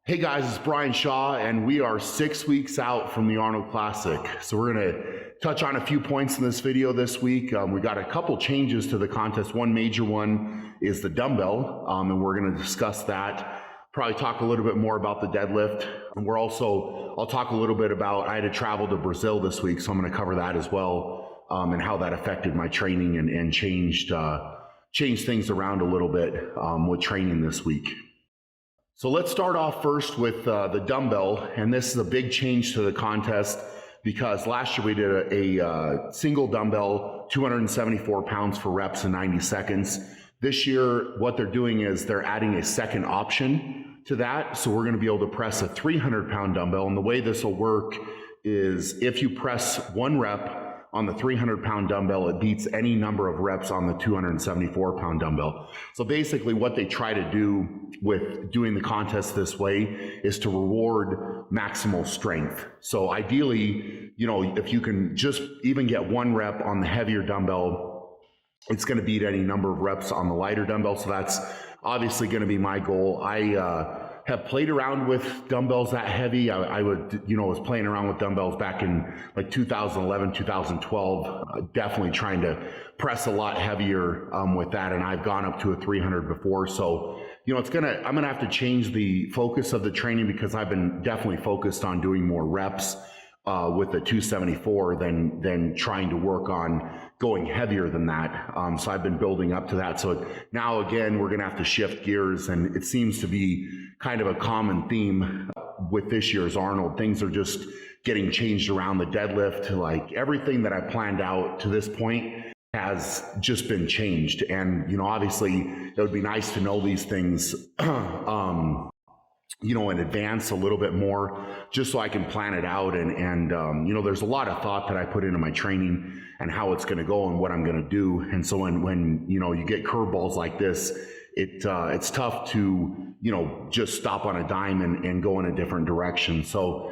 Hey guys, it's Brian Shaw, and we are 6 weeks out from the Arnold Classic. So we're going to touch on a few points in this video this week. We got a couple changes to the contest. One major one is the dumbbell, and we're going to discuss that. Probably talk a little bit more about the deadlift. And I'll talk a little bit about, I had to travel to Brazil this week, so I'm going to cover that as well, and how that affected my training and changed things around a little bit with training this week. So let's start off first with the dumbbell, and this is a big change to the contest because last year we did a single dumbbell, 274 pounds for reps in 90 seconds. This year, what they're doing is they're adding a second option to that. So we're gonna be able to press a 300-pound dumbbell, and the way this will work is if you press one rep on the 300-pound dumbbell, it beats any number of reps on the 274-pound dumbbell. So basically what they try to do with doing the contest this way is to reward maximal strength. So ideally, if you can just even get one rep on the heavier dumbbell, it's gonna beat any number of reps on the lighter dumbbell. So that's obviously gonna be my goal. I have played around with dumbbells that heavy. I was playing around with dumbbells back in like 2011, 2012, definitely trying to press a lot heavier with that. And I've gone up to a 300 before. So, I'm gonna have to change the focus of the training because I've been definitely focused on doing more reps with the 274 than trying to work on going heavier than that. So I've been building up to that. So now again, we're gonna have to shift gears, and it seems to be kind of a common theme with this year's Arnold. Things are just getting changed around the deadlift. Like everything that I planned out to this point has just been changed. And, obviously it would be nice to know these things, in advance a little bit more, just so I can plan it out. And there's a lot of thought that I put into my training and how it's going to go and what I'm going to do. And so when you get curveballs like this, it's tough to, just stop on a dime and go in a different direction. So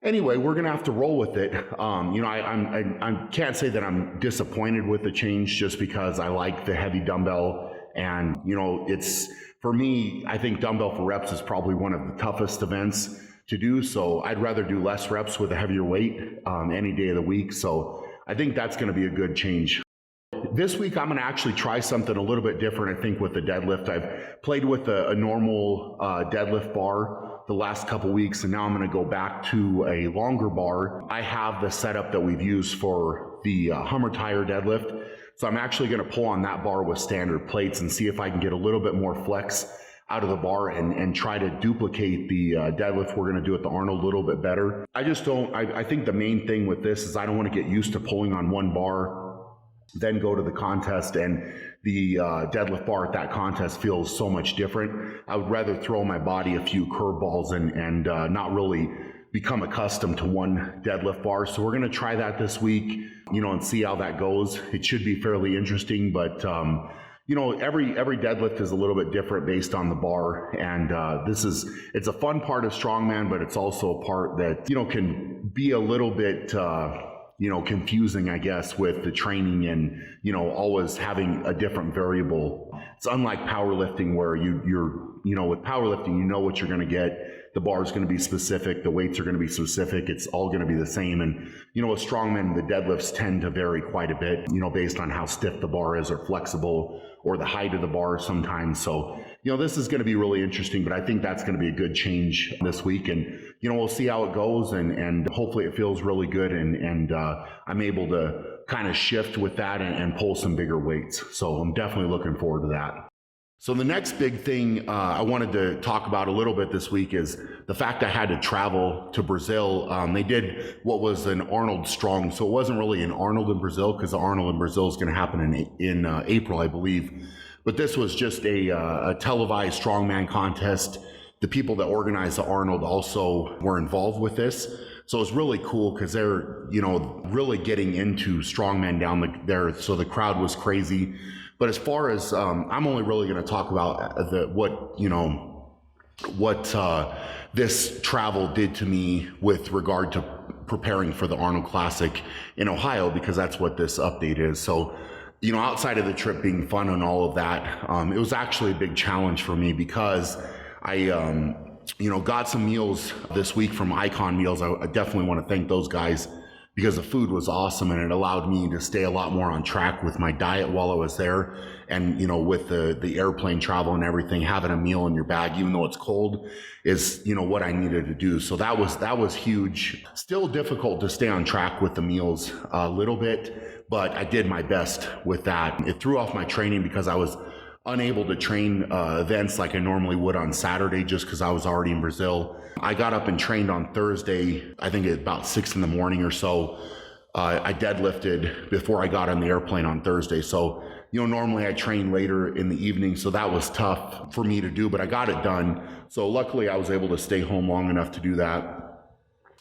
anyway, we're going to have to roll with it. I can't say that I'm disappointed with the change just because I like the heavy dumbbell. And, for me, I think dumbbell for reps is probably one of the toughest events to do. So I'd rather do less reps with a heavier weight any day of the week. So I think that's going to be a good change. This week, I'm going to actually try something a little bit different, I think, with the deadlift. I've played with a normal deadlift bar the last couple weeks, and now I'm going to go back to a longer bar. I have the setup that we've used for the Hummer tire deadlift. So I'm actually going to pull on that bar with standard plates and see if I can get a little bit more flex out of the bar and try to duplicate the deadlift we're going to do at the Arnold a little bit better. I think the main thing with this is I don't want to get used to pulling on one bar, then go to the contest, and the deadlift bar at that contest feels so much different. I would rather throw my body a few curveballs and not really become accustomed to one deadlift bar. So we're going to try that this week, and see how that goes. It should be fairly interesting, but every deadlift is a little bit different based on the bar. And it's a fun part of strongman, but it's also a part that, can be a little bit, confusing, I guess, with the training and, always having a different variable. It's unlike powerlifting where you're with powerlifting, what you're going to get. The bar is going to be specific. The weights are going to be specific. It's all going to be the same. And, with strongmen, the deadlifts tend to vary quite a bit, based on how stiff the bar is or flexible or the height of the bar sometimes. So, this is going to be really interesting, but I think that's going to be a good change this week. And, we'll see how it goes, and hopefully it feels really good. And I'm able to kind of shift with that and pull some bigger weights. So I'm definitely looking forward to that. So the next big thing I wanted to talk about a little bit this week is the fact I had to travel to Brazil. They did what was an Arnold Strong. So it wasn't really an Arnold in Brazil because the Arnold in Brazil is going to happen in April, I believe. But this was just a televised strongman contest. The people that organized the Arnold also were involved with this. So it was really cool because they're, really getting into strongman down there. So the crowd was crazy. But as far as, I'm only really going to talk about what this travel did to me with regard to preparing for the Arnold Classic in Ohio, because that's what this update is. So, outside of the trip being fun and all of that, it was actually a big challenge for me because I got some meals this week from Icon Meals. I definitely want to thank those guys because the food was awesome and it allowed me to stay a lot more on track with my diet while I was there. And, with the airplane travel and everything, having a meal in your bag, even though it's cold, is, what I needed to do. So that was huge. Still difficult to stay on track with the meals a little bit, but I did my best with that. It threw off my training because I was unable to train events like I normally would on Saturday just because I was already in Brazil. I got up and trained on Thursday, I think at about 6 in the morning or so. I deadlifted before I got on the airplane on Thursday. So, normally I train later in the evening, so that was tough for me to do, but I got it done. So luckily I was able to stay home long enough to do that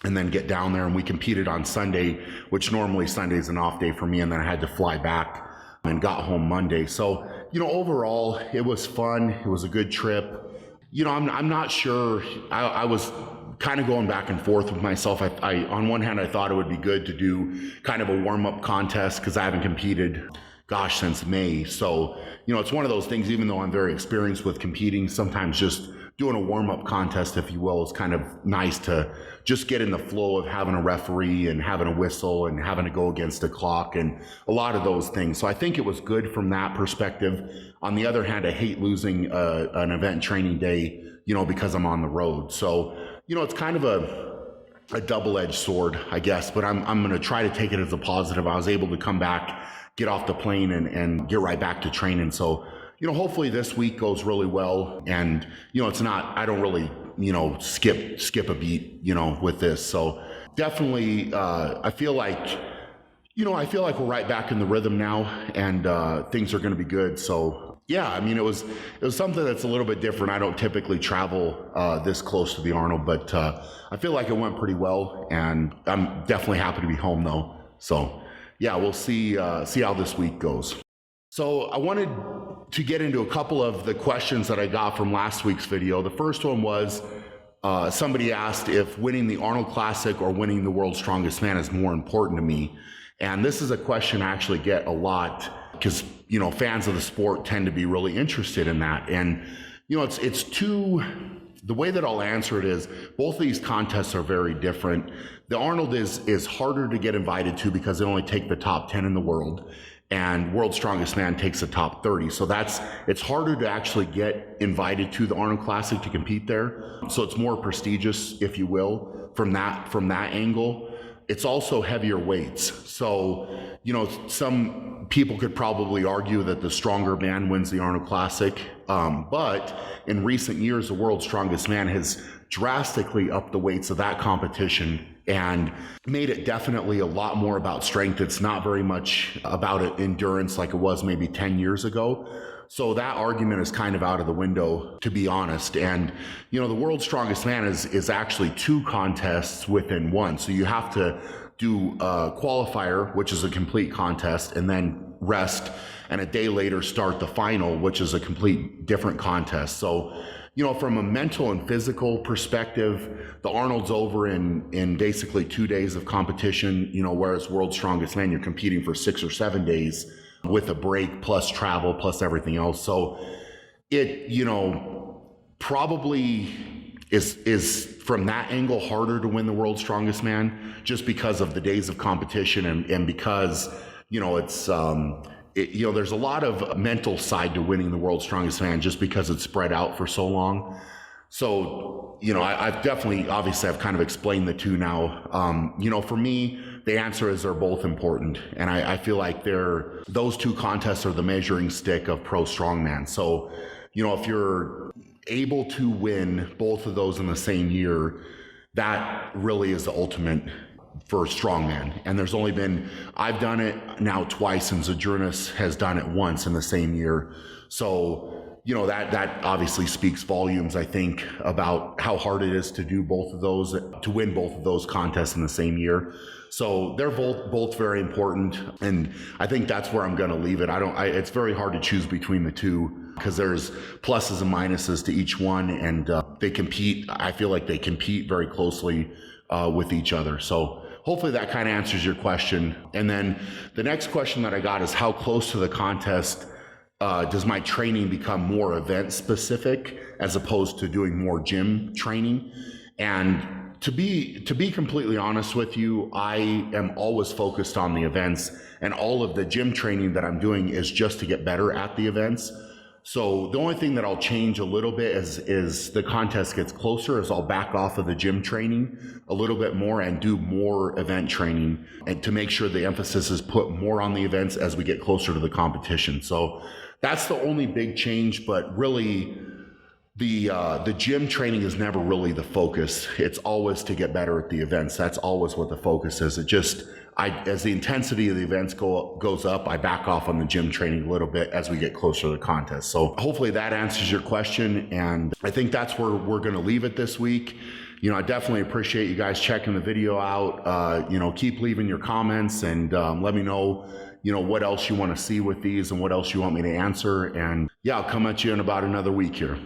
and then get down there, and we competed on Sunday, which normally Sunday is an off day for me, and then I had to fly back and got home Monday. So, overall it was fun. It was a good trip. I'm not sure. I was kind of going back and forth with myself. I on one hand, I thought it would be good to do kind of a warm-up contest because I haven't competed, since May. So, it's one of those things, even though I'm very experienced with competing, sometimes just doing a warm-up contest, if you will, is kind of nice to just get in the flow of having a referee and having a whistle and having to go against a clock and a lot of those things. So I think it was good from that perspective. On the other hand, I hate losing an event training day, because I'm on the road. So, it's kind of a double-edged sword, I guess, but I'm going to try to take it as a positive. I was able to come back, get off the plane and get right back to training. So, hopefully this week goes really well, and, I don't really, skip a beat, with this. So definitely, I feel like we're right back in the rhythm now, and things are going to be good. So yeah, it was something that's a little bit different. I don't typically travel this close to the Arnold, but I feel like it went pretty well, and I'm definitely happy to be home though. So yeah, we'll see how this week goes. So I wanted to get into a couple of the questions that I got from last week's video. The first one was somebody asked if winning the Arnold Classic or winning the World's Strongest Man is more important to me. And this is a question I actually get a lot because, fans of the sport tend to be really interested in that. And, it's two, the way that I'll answer it is both of these contests are very different. The Arnold is harder to get invited to because they only take the top 10 in the world, and World's Strongest Man takes the top 30. So it's harder to actually get invited to the Arnold Classic to compete there. So it's more prestigious, if you will, from that angle. It's also heavier weights. So, some people could probably argue that the stronger man wins the Arnold Classic. But in recent years, the World's Strongest Man has drastically upped the weights of that competition and made it definitely a lot more about strength. It's not very much about endurance like it was maybe 10 years ago. So that argument is kind of out of the window, to be honest. And, the World's Strongest Man is actually two contests within one. So you have to do a qualifier, which is a complete contest, and then rest, and a day later start the final, which is a complete different contest. So, from a mental and physical perspective, the Arnold's over in basically 2 days of competition, whereas World's Strongest Man, you're competing for 6 or 7 days with a break plus travel plus everything else. So it, probably is from that angle harder to win the World's Strongest Man just because of the days of competition and because, it's, there's a lot of mental side to winning the World's Strongest Man just because it's spread out for so long. So, I've definitely, obviously I've kind of explained the two now. For me, the answer is they're both important. And I feel like those two contests are the measuring stick of pro strongman. So, if you're able to win both of those in the same year, that really is the ultimate for strongman. And there's only been, I've done it now twice, and Zadrunas has done it once in the same year. So, that obviously speaks volumes, I think, about how hard it is to do both of those, to win both of those contests in the same year. So they're both very important, and I think that's where I'm going to leave it. It's very hard to choose between the two because there's pluses and minuses to each one, and they compete. I feel like they compete very closely with each other. So hopefully that kind of answers your question. And then the next question that I got is how close to the contest does my training become more event specific as opposed to doing more gym training. And to be completely honest with you, I am always focused on the events, and all of the gym training that I'm doing is just to get better at the events. So the only thing that I'll change a little bit is the contest gets closer, is I'll back off of the gym training a little bit more and do more event training, and to make sure the emphasis is put more on the events as we get closer to the competition. So that's the only big change, but really the gym training is never really the focus. It's always to get better at the events. That's always what the focus is. It just, as the intensity of the events goes up, I back off on the gym training a little bit as we get closer to the contest. So hopefully that answers your question, and I think that's where we're going to leave it this week. You know, I definitely appreciate you guys checking the video out. You know, keep leaving your comments, and let me know, you know, what else you want to see with these and what else you want me to answer. And yeah, I'll come at you in about another week here.